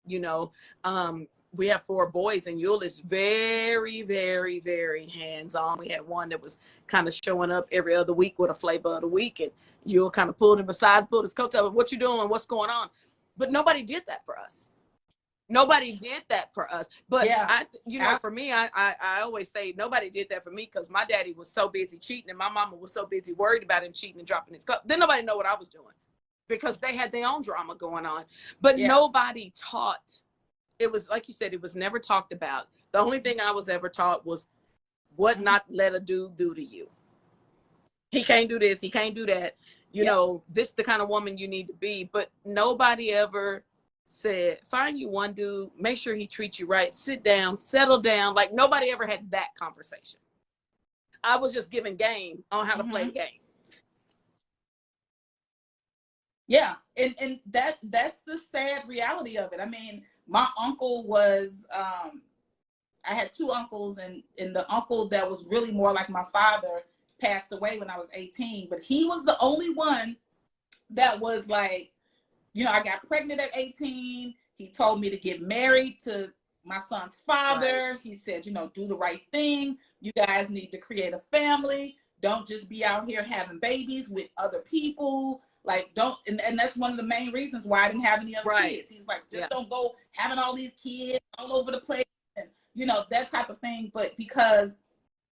You know, we have 4 boys, and Yule is very, very, very hands-on. We had one that was kind of showing up every other week with a flavor of the week, and Yule kind of pulled him aside, pulled his coat up, what you doing, what's going on? But nobody did that for us. Nobody did that for us. But for me, I always say nobody did that for me, because my daddy was so busy cheating, and my mama was so busy worried about him cheating and dropping his cup. Then nobody know what I was doing. because they had their own drama going on. But nobody taught. It was like you said, it was never talked about. The only thing I was ever taught was what not let a dude do to you. He can't do this, he can't do that. You know, this is the kind of woman you need to be. But nobody ever said, find you one dude, make sure he treats you right, sit down, settle down. Like, nobody ever had that conversation. I was just given game on how to play the game. Yeah, and that's the sad reality of it. I mean, my uncle was, I had two uncles, and the uncle that was really more like my father passed away when I was 18, but he was the only one that was like, you know, I got pregnant at 18. He told me to get married to my son's father. Right. He said, you know, do the right thing. You guys need to create a family. Don't just be out here having babies with other people. Like, don't, and that's one of the main reasons why I didn't have any other kids. He's like, just don't go having all these kids all over the place and, you know, that type of thing. But because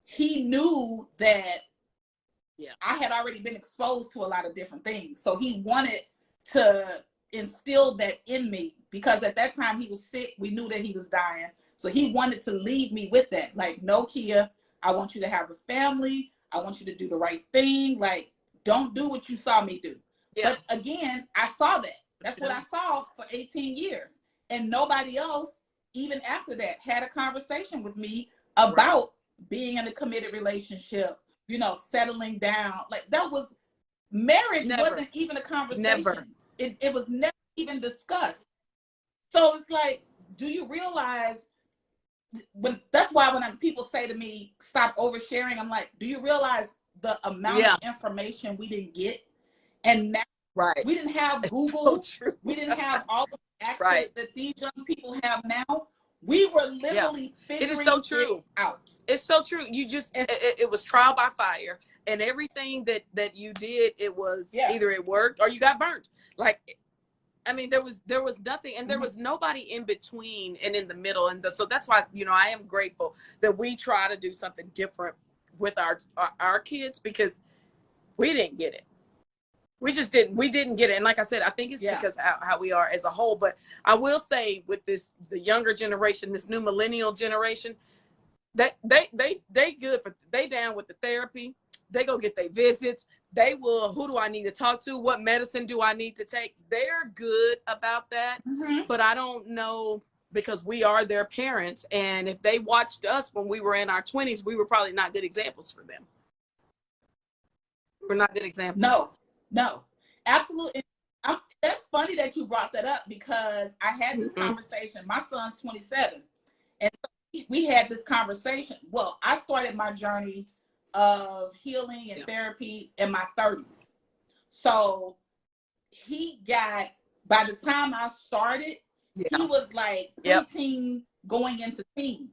he knew that I had already been exposed to a lot of different things. So he wanted to instill that in me, because at that time he was sick. We knew that he was dying. So he wanted to leave me with that. Like, no, Kia, I want you to have a family. I want you to do the right thing. Like, don't do what you saw me do. Yeah. But again, I saw that. That's what I saw for 18 years. And nobody else, even after that, had a conversation with me about being in a committed relationship, you know, settling down. Like, that was, marriage wasn't even a conversation. It was never even discussed. So it's like, do you realize, that's why when people say to me, stop oversharing, I'm like, do you realize the amount of information we didn't get? And now we didn't have Google. So we didn't have all the access that these young people have now. We were literally figuring it out. It's so true. You just, it was trial by fire, and everything that you did, it was either it worked or you got burnt. Like, I mean, there was nothing, and there was nobody in between and in the middle. And so that's why, you know, I am grateful that we try to do something different with our kids, because we didn't get it. We just didn't. We didn't get it. And like I said, I think it's because how we are as a whole. But I will say, with the younger generation, this new millennial generation, that they good for, they down with the therapy. They go get their visits. They will, who do I need to talk to? What medicine do I need to take? They're good about that. But I don't know, because we are their parents. And if they watched us when we were in our 20s, we were probably not good examples for them. We're not good examples. No, absolutely. That's funny that you brought that up, because I had this conversation. My son's 27. And we had this conversation. Well, I started my journey of healing and therapy in my 30s. So he got, by the time I started, he was like preteen going into teen.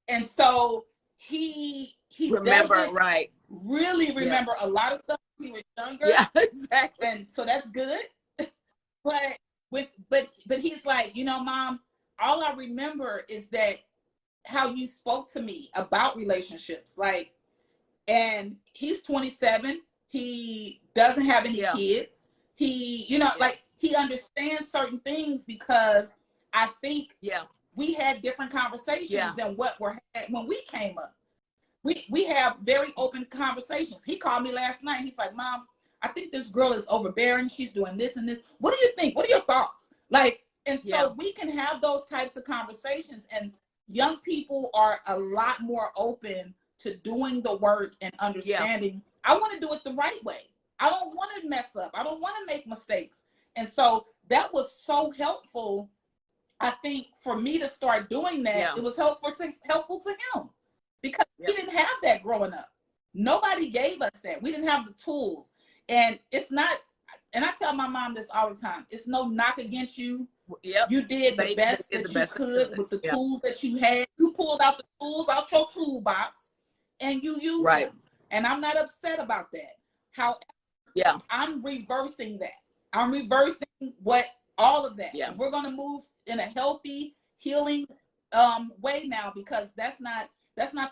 And so he really remember a lot of stuff when he was younger. Yeah, exactly. And so that's good. But he's like, you know, Mom, all I remember is that how you spoke to me about relationships. Like, and he's 27. He doesn't have any kids. He, you know, like, he understands certain things, because I think we had different conversations than what were had when we came up. We have very open conversations. He called me last night. He's like, Mom, I think this girl is overbearing. She's doing this and this. What do you think? What are your thoughts? Like, and so we can have those types of conversations, and young people are a lot more open to doing the work and understanding. I want to do it the right way. I don't want to mess up. I don't want to make mistakes. And so that was so helpful. I think for me to start doing that, it was helpful to him, because we didn't have that growing up. Nobody gave us that. We didn't have the tools. And it's not, and I tell my mom this all the time, it's no knock against you. You did the best that you could with the tools that you had. You pulled out the tools out your toolbox and you used them. And I'm not upset about that. However, I'm reversing that. I'm reversing all of that. And we're going to move in a healthy, healing way now, because that's not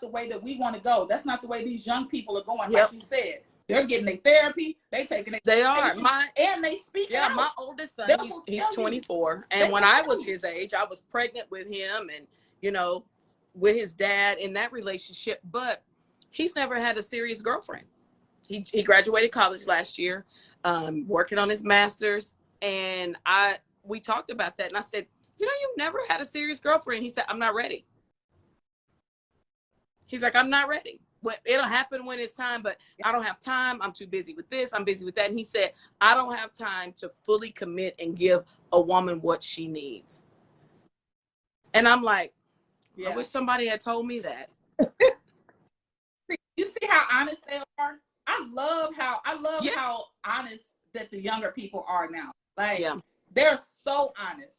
the way that we want to go. That's not the way these young people are going. Like you said, They're getting their therapy. They taking their They are. and they speak out. My oldest son, he's 24. And when I was his age, I was pregnant with him and, you know, with his dad in that relationship. But he's never had a serious girlfriend. He graduated college last year, working on his master's. And we talked about that. And I said, you know, you've never had a serious girlfriend. He said, I'm not ready. He's like, I'm not ready. It'll happen when it's time, but I don't have time. I'm too busy with this. I'm busy with that. And he said, I don't have time to fully commit and give a woman what she needs. And I'm like, I wish somebody had told me that. You see how honest they are? I love how honest that the younger people are now. Like, they're so honest.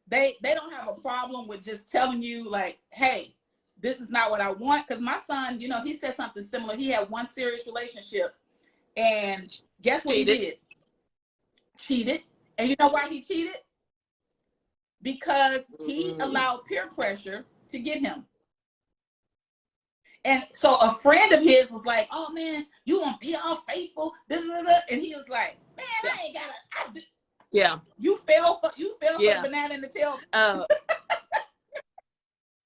They don't have a problem with just telling you, like, hey, this is not what I want. Because my son, you know, he said something similar. He had one serious relationship, and guess what he did? Cheated. And you know why he cheated? Because he allowed peer pressure to get him. And so a friend of his was like, oh man, you won't be all faithful. And he was like, man, I ain't gotta. You fell for the banana in the tail.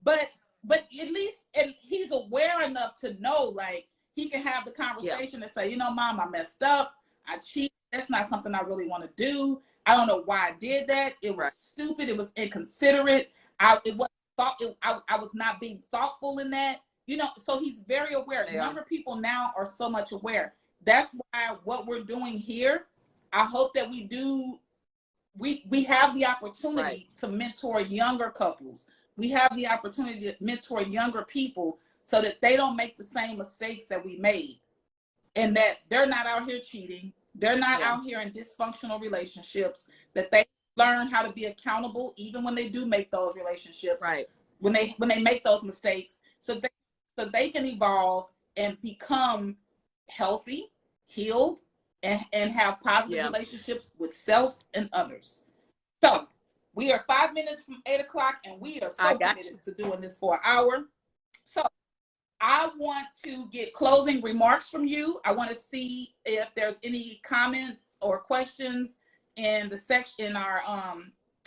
But at least, and he's aware enough to know, like, he can have the conversation and say, you know, Mom, I messed up. I cheated. That's not something I really want to do. I don't know why I did that. It was stupid. It was inconsiderate. I was not being thoughtful in that. You know, so he's very aware. Younger people now are so much aware. That's why what we're doing here, I hope that we have the opportunity to mentor younger couples. We have the opportunity to mentor younger people so that they don't make the same mistakes that we made, and that they're not out here cheating. They're not out here in dysfunctional relationships, that they learn how to be accountable even when they do make those relationships. Right. When they make those mistakes, so they can evolve and become healthy, healed, and have positive relationships with self and others. So we are 5 minutes from 8 o'clock, and we are so committed to doing this for an hour. So I want to get closing remarks from you. I want to see if there's any comments or questions in the section, in our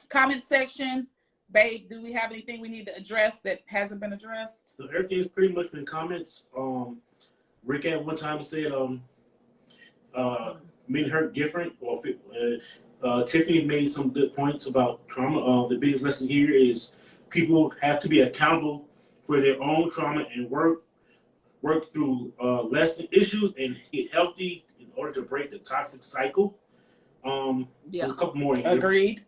comment section. Babe, do we have anything we need to address that hasn't been addressed? So everything's pretty much been comments. Rick at one time said, me and her different. Or Tiffany made some good points about trauma. The biggest lesson here is people have to be accountable for their own trauma and work through lesson issues and get healthy in order to break the toxic cycle. There's a couple more. Agreed.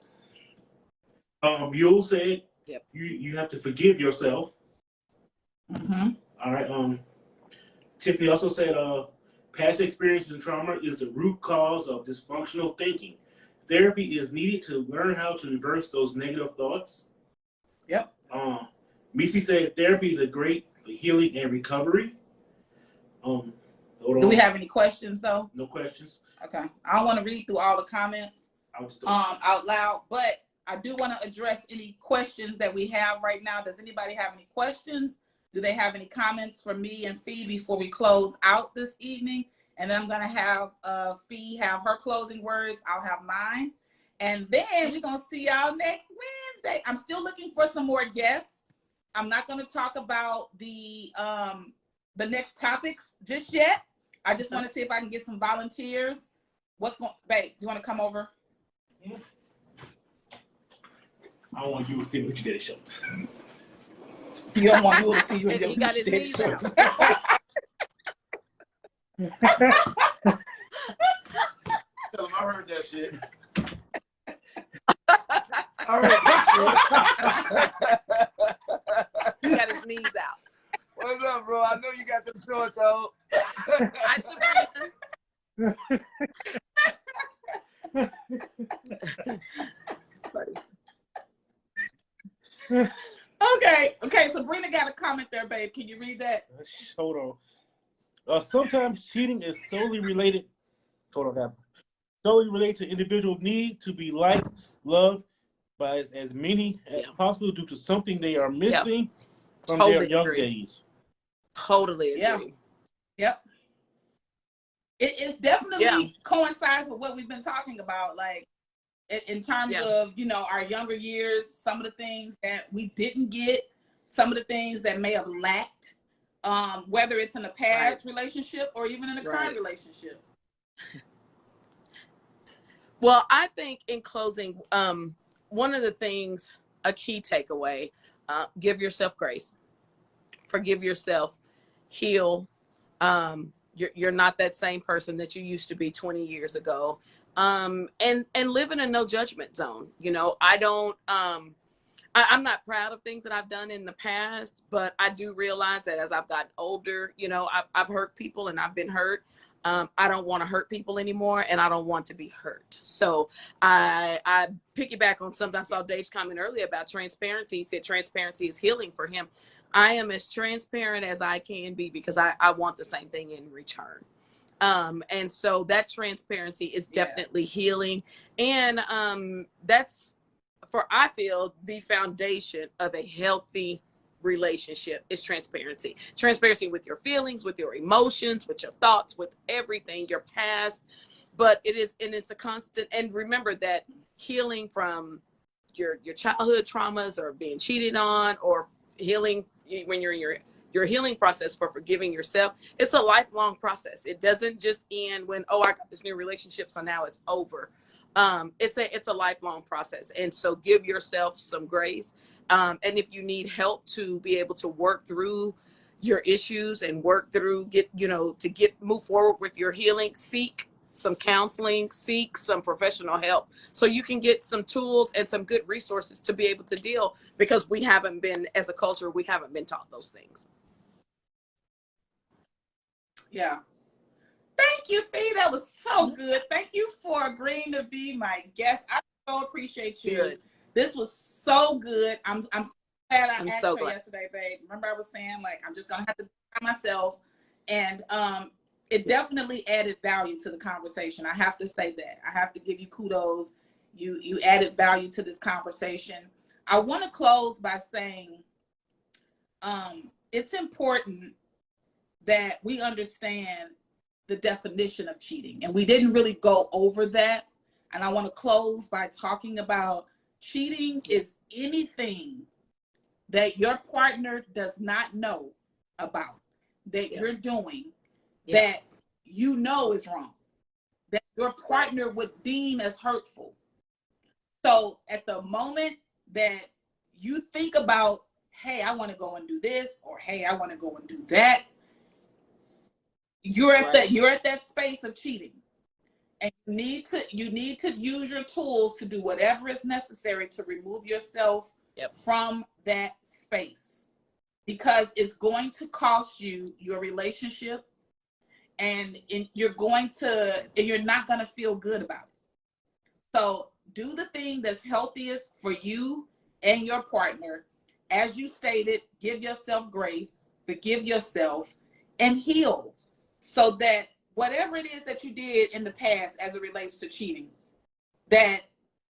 Yul said, you have to forgive yourself. Mm-hmm. All right. Tiffany also said, past experiences and trauma is the root cause of dysfunctional thinking. Therapy is needed to learn how to reverse those negative thoughts. Yep. Missy said therapy is great for healing and recovery. Do we have any questions though? No questions. Okay. I don't want to read through all the comments out loud, but I do want to address any questions that we have right now. Does anybody have any questions? Do they have any comments for me and Fee before we close out this evening? And then I'm going to have Fee have her closing words. I'll have mine. And then we're going to see y'all next Wednesday. I'm still looking for some more guests. I'm not going to talk about the next topics just yet. I just want to see if I can get some volunteers. Babe, you want to come over? Yeah. I don't want you to see what you did show. You don't want you to see you he got his knees out. Tell him I heard that shit. I heard that shit. He got his knees out. What's up, bro? I know you got them shorts on. Hi, Sabrina. It's funny. Okay, Sabrina got a comment there, babe. Can you read that? Hold on. Sometimes cheating is solely related to individual need to be liked, loved by as many as possible due to something they are missing from their young days. Totally agree. Yep. It's definitely coincides with what we've been talking about, like in terms of, you know, our younger years, some of the things that we didn't get, some of the things that may have lacked, whether it's in a past relationship or even in a current relationship. Well, I think in closing, one of the things, a key takeaway, give yourself grace, forgive yourself, heal. You're not that same person that you used to be 20 years ago. And live in a no judgment zone. You know, I'm not proud of things that I've done in the past, but I do realize that as I've gotten older, you know, I've hurt people and I've been hurt. I don't want to hurt people anymore, and I don't want to be hurt. So I piggyback on something I saw Dave's comment earlier about transparency. He said transparency is healing for him. I am as transparent as I can be because I want the same thing in return. And so that transparency is definitely healing. And that's, I feel, the foundation of a healthy relationship is transparency. Transparency with your feelings, with your emotions, with your thoughts, with everything, your past. But it's a constant. And remember that healing from your childhood traumas or being cheated on, or healing when you're in your healing process for forgiving yourself, it's a lifelong process. It doesn't just end when, I got this new relationship, so now it's over. It's a lifelong process. And so give yourself some grace. And if you need help to be able to work through your issues and work through, move forward with your healing, seek some counseling, seek some professional help so you can get some tools and some good resources to be able to deal, because we haven't been, as a culture, we haven't been taught those things. Yeah. Thank you, Fee. That was so good. Thank you for agreeing to be my guest. I so appreciate you. Good. This was so good. I'm so glad I asked so her glad. yesterday, babe. Remember I was saying, like, I'm just going to have to do it by myself. And it definitely added value to the conversation. I have to say that. I have to give you kudos. You added value to this conversation. I want to close by saying it's important that we understand the definition of cheating. And we didn't really go over that. And I want to close by talking about cheating is anything that your partner does not know about, that you're doing, that you know is wrong, that your partner would deem as hurtful. So at the moment that you think about, hey, I want to go and do this, or hey, I want to go and do that, you're at that space of cheating. And you need to use your tools to do whatever is necessary to remove yourself from that space, because it's going to cost you your relationship, and you're not going to feel good about it. So do the thing that's healthiest for you and your partner. As you stated, give yourself grace, forgive yourself, and heal, so that whatever it is that you did in the past as it relates to cheating, that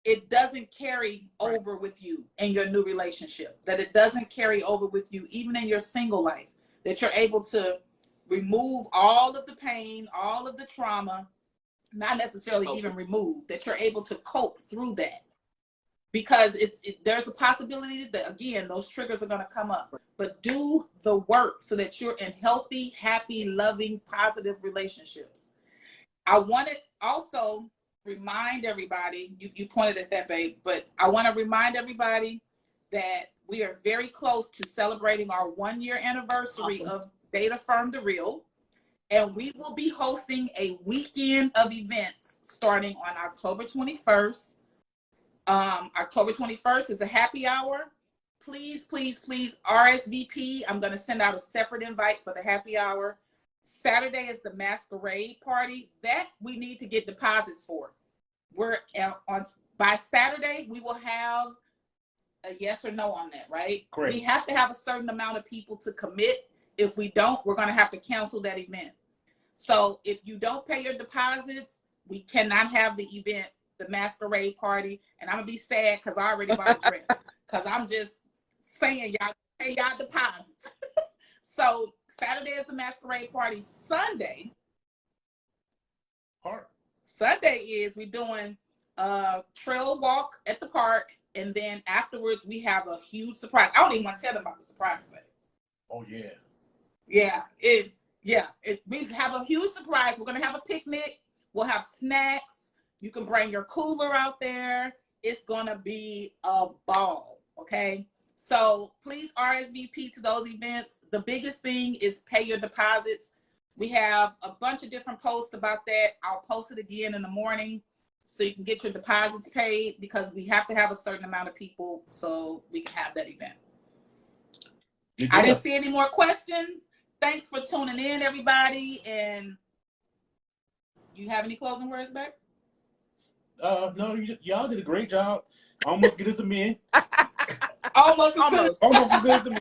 it doesn't carry over with you in your new relationship, that it doesn't carry over with you even in your single life, that you're able to remove all of the pain, all of the trauma, not necessarily even remove, that you're able to cope through that. Because there's a possibility that, again, those triggers are going to come up. But do the work so that you're in healthy, happy, loving, positive relationships. I want to also remind everybody, you pointed at that, babe, but I want to remind everybody that we are very close to celebrating our 1-year anniversary of Date Affirm the Real. And we will be hosting a weekend of events starting on October 21st. October 21st is a happy hour. Please, please, please RSVP. I'm going to send out a separate invite for the happy hour. Saturday is the masquerade party that we need to get deposits for. By Saturday, we will have a yes or no on that, right? Correct. We have to have a certain amount of people to commit. If we don't, we're going to have to cancel that event. So if you don't pay your deposits, we cannot have the event, the masquerade party. And I'm going to be sad because I already bought a dress. Because I'm just saying, y'all pay y'all deposits. So Saturday is the masquerade party. Sunday park? Sunday is we doing a trail walk at the park, and then afterwards we have a huge surprise. I don't even want to tell them about the surprise today. Oh yeah. We have a huge surprise. We're gonna have a picnic. We'll have snacks. You can bring your cooler out there. It's gonna be a ball. Okay. So please RSVP to those events. The biggest thing is pay your deposits. We have a bunch of different posts about that. I'll post it again in the morning so you can get your deposits paid, because we have to have a certain amount of people so we can have that event. I didn't see any more questions. Thanks for tuning in, everybody. And you have any closing words, back? No, y'all did a great job. Almost good as the men. Almost as good. Almost as good as the men.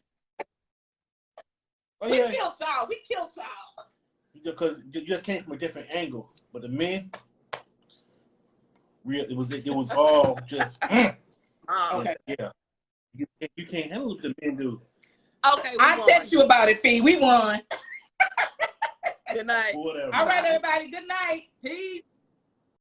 Oh, We yeah. killed y'all. Because it just came from a different angle. But the men, it was all just. Okay. Yeah. You can't handle what the men do. Okay. I text you about it, Fee. We won. Good night. Whatever. All right, everybody. Good night. Peace.